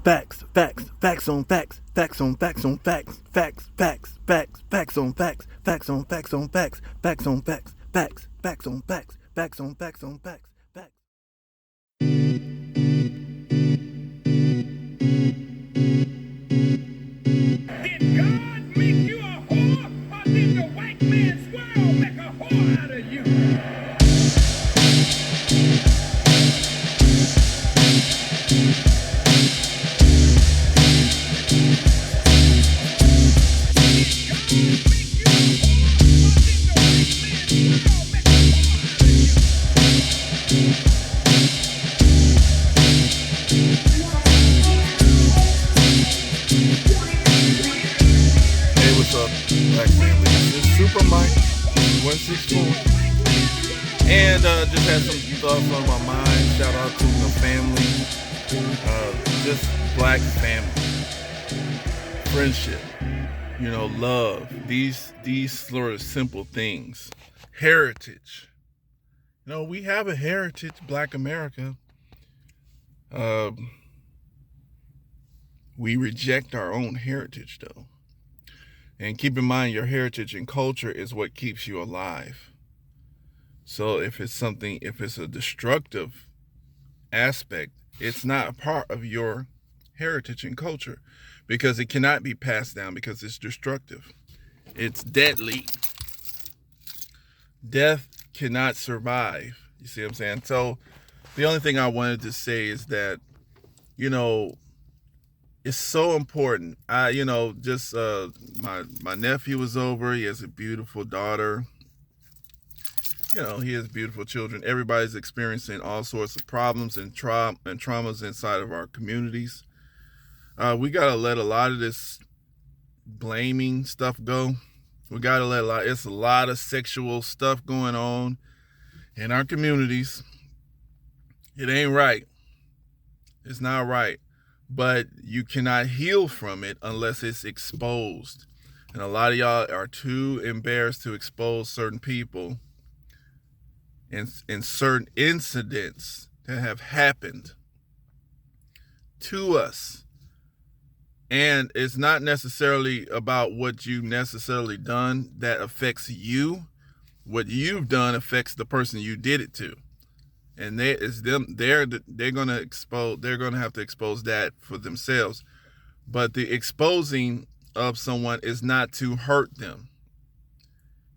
facts, facts, facts on facts, facts on facts on facts, facts, facts, facts, facts on facts, facts on facts on facts, facts on facts, facts, facts on facts, facts on facts on facts, facts. Did God make you a whore, or did the white man squirrel make a whore out of you? Black family, this is Super Mike 164, and just had some thoughts on my mind. Shout out to the family, just black family, friendship, love. These sort of simple things, heritage. We have a heritage, Black America. We reject our own heritage, though. And keep in mind, your heritage and culture is what keeps you alive. So if it's a destructive aspect, it's not a part of your heritage and culture, because it cannot be passed down, because it's destructive. It's deadly. Death cannot survive. You see what I'm saying? So the only thing I wanted to say is that, it's so important. My nephew was over. He has a beautiful daughter. He has beautiful children. Everybody's experiencing all sorts of problems and traumas inside of our communities. We gotta let a lot of this blaming stuff go. We gotta it's a lot of sexual stuff going on in our communities. It ain't right. It's not right. But you cannot heal from it unless it's exposed. And a lot of y'all are too embarrassed to expose certain people and certain incidents that have happened to us. And it's not necessarily about what you necessarily done that affects you. What you've done affects the person you did it to. And they're gonna have to expose that for themselves. But the exposing of someone is not to hurt them.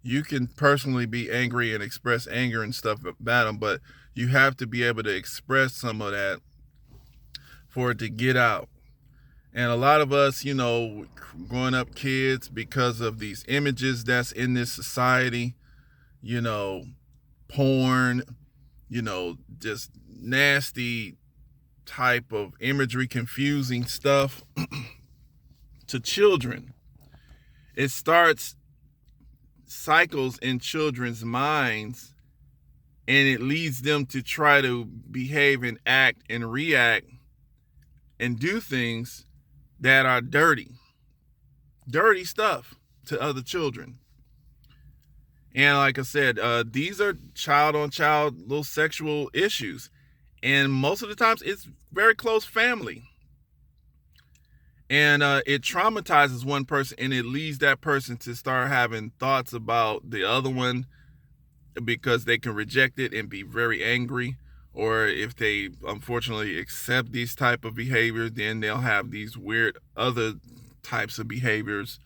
You can personally be angry and express anger and stuff about them, but you have to be able to express some of that for it to get out. And a lot of us, growing up kids, because of these images that's in this society, porn, just nasty type of imagery, confusing stuff to children. It starts cycles in children's minds, and it leads them to try to behave and act and react and do things that are dirty stuff to other children. And like I said, these are child-on-child little sexual issues. And most of the times it's very close family. And it traumatizes one person, and it leads that person to start having thoughts about the other one, because they can reject it and be very angry. Or if they unfortunately accept these type of behaviors, then they'll have these weird other types of behaviors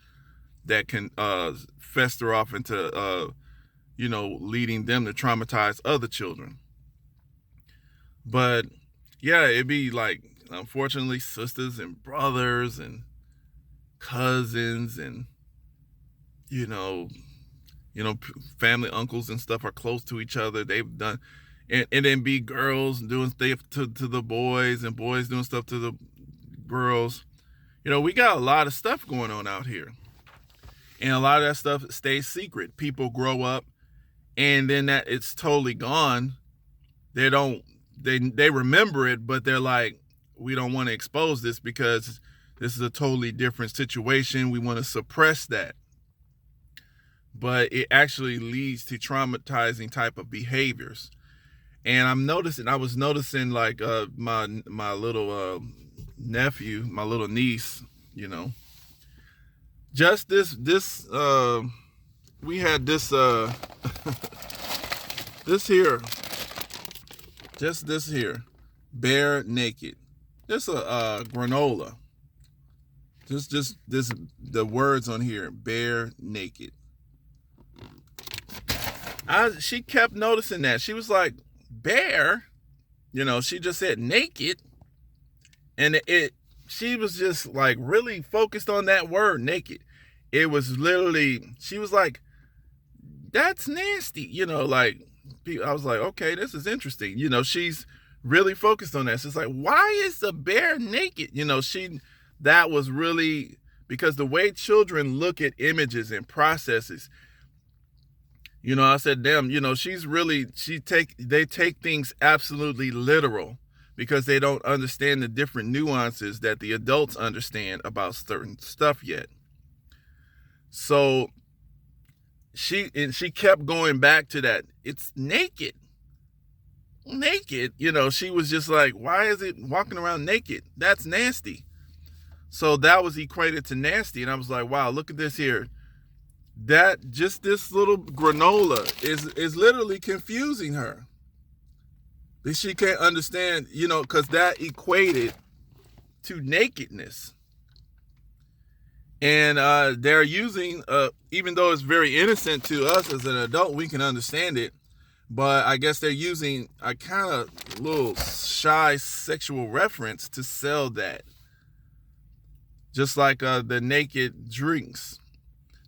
that can fester off into leading them to traumatize other children. But yeah, it'd be like, unfortunately, sisters and brothers and cousins and family, uncles and stuff are close to each other. They've done, and then be girls doing stuff to the boys, and boys doing stuff to the girls. We got a lot of stuff going on out here. And a lot of that stuff stays secret. People grow up, and then that it's totally gone. They remember it, but they're like, we don't want to expose this because this is a totally different situation. We want to suppress that. But it actually leads to traumatizing type of behaviors. And I was noticing like my little nephew, my little niece, you know. Just this we had this this here. Just this here. Bare naked. Just a granola. Just this, the words on here, bare naked. She kept noticing that. She was like, bare? You know, she just said naked. And she was just like really focused on that word, naked. It was literally, she was like, that's nasty. You know, like, I was like, okay, this is interesting. You know, she's really focused on that. So it's like, why is the bear naked? You know, that was really, because the way children look at images and processes, you know, I said, damn, you know, they take things absolutely literal because they don't understand the different nuances that the adults understand about certain stuff yet. So she kept going back to that. It's naked. Naked. You know, she was just like, why is it walking around naked? That's nasty. So that was equated to nasty. And I was like, wow, look at this here. That just this little granola is literally confusing her. She can't understand, you know, because that equated to nakedness. And they're using, even though it's very innocent to us as an adult, we can understand it. But I guess they're using a kind of little shy sexual reference to sell that. Just like the naked drinks.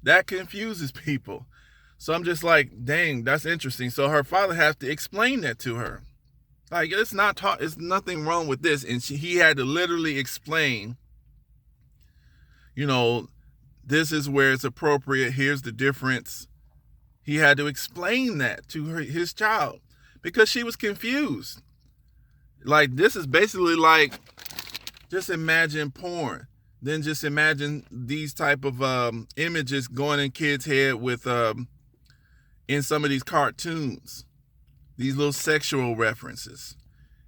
That confuses people. So I'm just like, dang, that's interesting. So her father has to explain that to her. Like, it's nothing wrong with this. And he had to literally explain, you know, this is where it's appropriate. Here's the difference. He had to explain that to his child because she was confused. Like, this is basically like, just imagine porn. Then just imagine these type of images going in kids' head with in some of these cartoons, these little sexual references.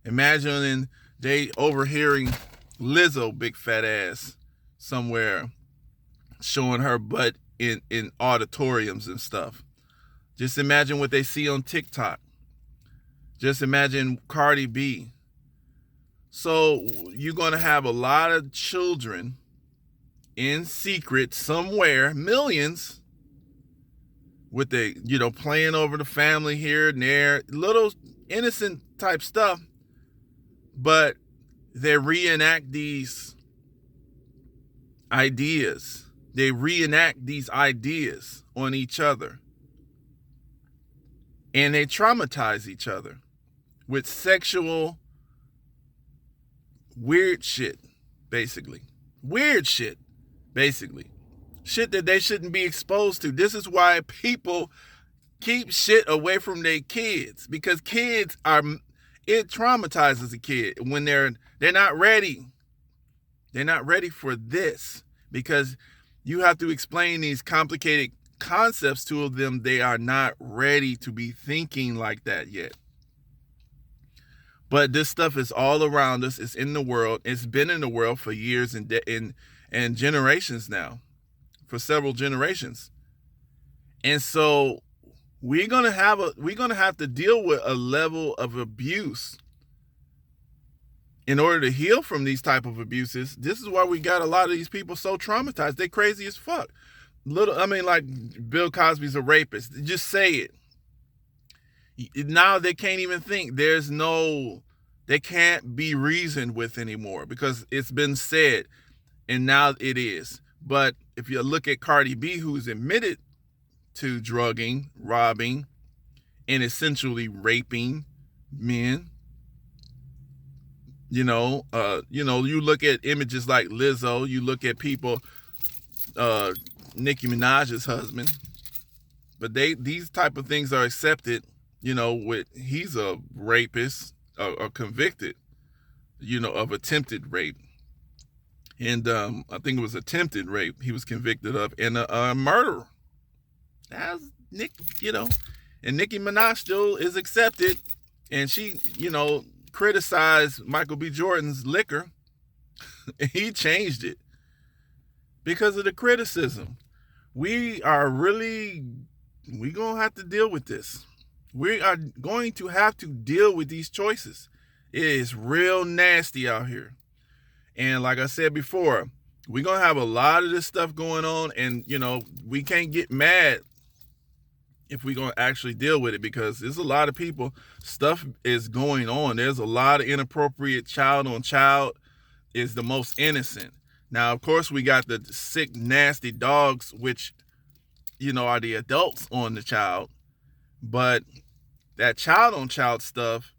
Imagine they overhearing Lizzo, big fat ass, somewhere showing her butt in auditoriums and stuff. Just imagine what they see on TikTok. Just imagine Cardi B. So you're going to have a lot of children in secret somewhere, millions, with the, you know, playing over the family here and there, little innocent type stuff, but they reenact these ideas. They reenact these ideas on each other. And they traumatize each other with sexual weird shit, basically. Weird shit, basically. Shit that they shouldn't be exposed to. This is why people keep shit away from their kids. Because it traumatizes a kid when they're not ready. They're not ready for this. Because you have to explain these complicated concepts to them. They are not ready to be thinking like that yet. But this stuff is all around us. It's in the world. It's been in the world for years and generations now, for several generations. And so we're gonna have to deal with a level of abuse in order to heal from these type of abuses. This is why we got a lot of these people so traumatized. They crazy as fuck. Like Bill Cosby's a rapist. Just say it. Now they can't even think. They can't be reasoned with anymore because it's been said, and now it is. But if you look at Cardi B, who's admitted to drugging, robbing, and essentially raping men, you look at images like Lizzo, you look at people, Nicki Minaj's husband, but these type of things are accepted. He's a rapist, or convicted, of attempted rape. And I think it was attempted rape he was convicted of, and a murder. That's Nick, and Nicki Minaj still is accepted. And she, criticized Michael B. Jordan's liquor He changed it because of the criticism. We gonna have to deal with this. We are going to have to deal with these choices. It is real nasty out here. And like I said before, we're going to have a lot of this stuff going on, and, we can't get mad if we're going to actually deal with it, because there's a lot of people, stuff is going on. There's a lot of inappropriate child on child is the most innocent. Now, of course, we got the sick, nasty dogs, which, are the adults on the child. But that child on child stuff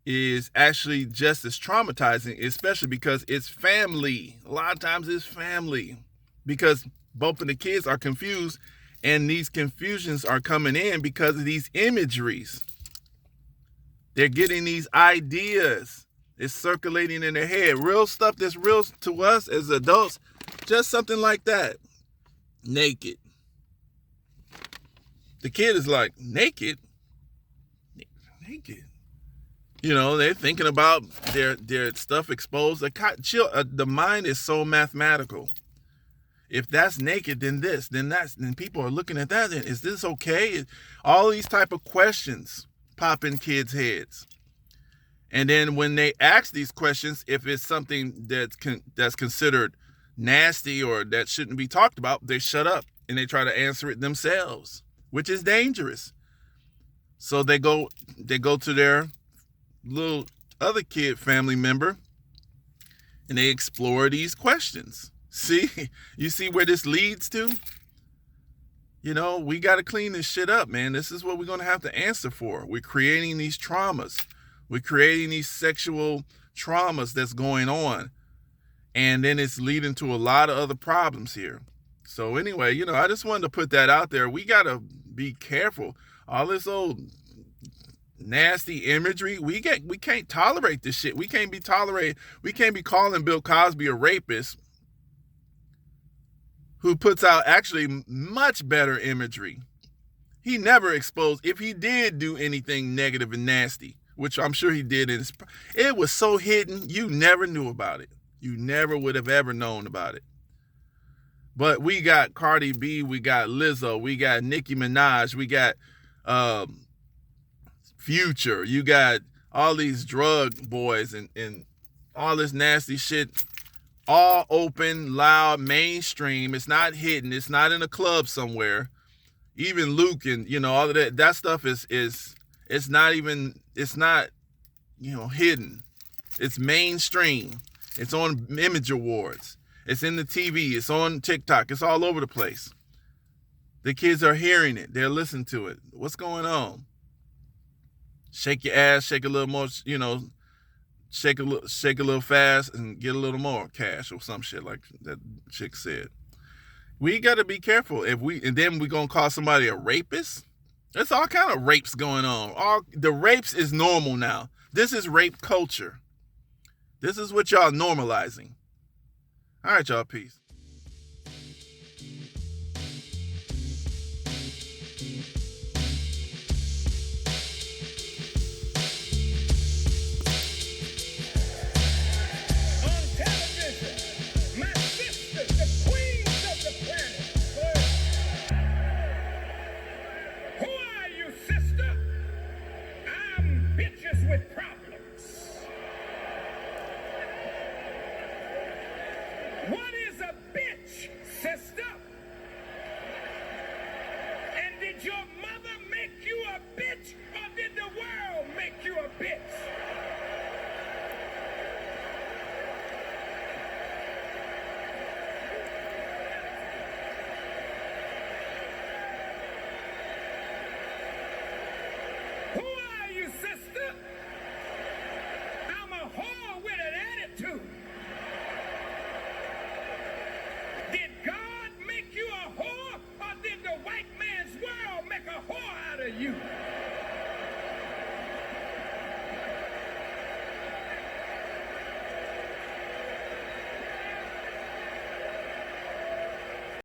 is actually just as traumatizing, especially because it's family. A lot of times it's family, because both of the kids are confused, and these confusions are coming in because of these imageries. They're getting these ideas. It's circulating in their head. Real stuff that's real to us as adults, just something like that. Naked. The kid is like, naked? Naked. They're thinking about their stuff exposed. The mind is so mathematical. If that's naked, then this, then that's, then people are looking at that. Then is this okay? All these type of questions pop in kids' heads. And then when they ask these questions, if it's something that's considered nasty or that shouldn't be talked about, they shut up and they try to answer it themselves, which is dangerous. So they go to their little other kid family member and they explore these questions. See, you see where this leads to? We got to clean this shit up, man. This is what we're going to have to answer for. We're creating these traumas. We're creating these sexual traumas that's going on. And then it's leading to a lot of other problems here. So anyway, I just wanted to put that out there. We got to be careful. All this old nasty imagery, we can't tolerate this shit. We can't be calling Bill Cosby a rapist who puts out actually much better imagery. He never exposed, if he did do anything negative and nasty, which I'm sure he did, it was so hidden, you never knew about it. You never would have ever known about it. But we got Cardi B, we got Lizzo, we got Nicki Minaj, we got Future, you got all these drug boys and all this nasty shit, all open, loud, mainstream. It's not hidden. It's not in a club somewhere. Even Luke and, all of that stuff is it's not hidden. It's mainstream. It's on Image Awards. It's in the TV. It's on TikTok. It's all over the place. The kids are hearing it. They're listening to it. What's going on? Shake your ass, shake a little more, shake a little fast and get a little more cash or some shit like that chick said. We got to be careful. And then we're going to call somebody a rapist. There's all kind of rapes going on. The rapes is normal now. This is rape culture. This is what y'all normalizing. All right, y'all. Peace. With problems. What is a bitch, sister? And did your mother make you a bitch, or did the world make you a bitch? Who are you, sister? I'm a whore with an attitude. Did God make you a whore, or did the white man's world make a whore out of you?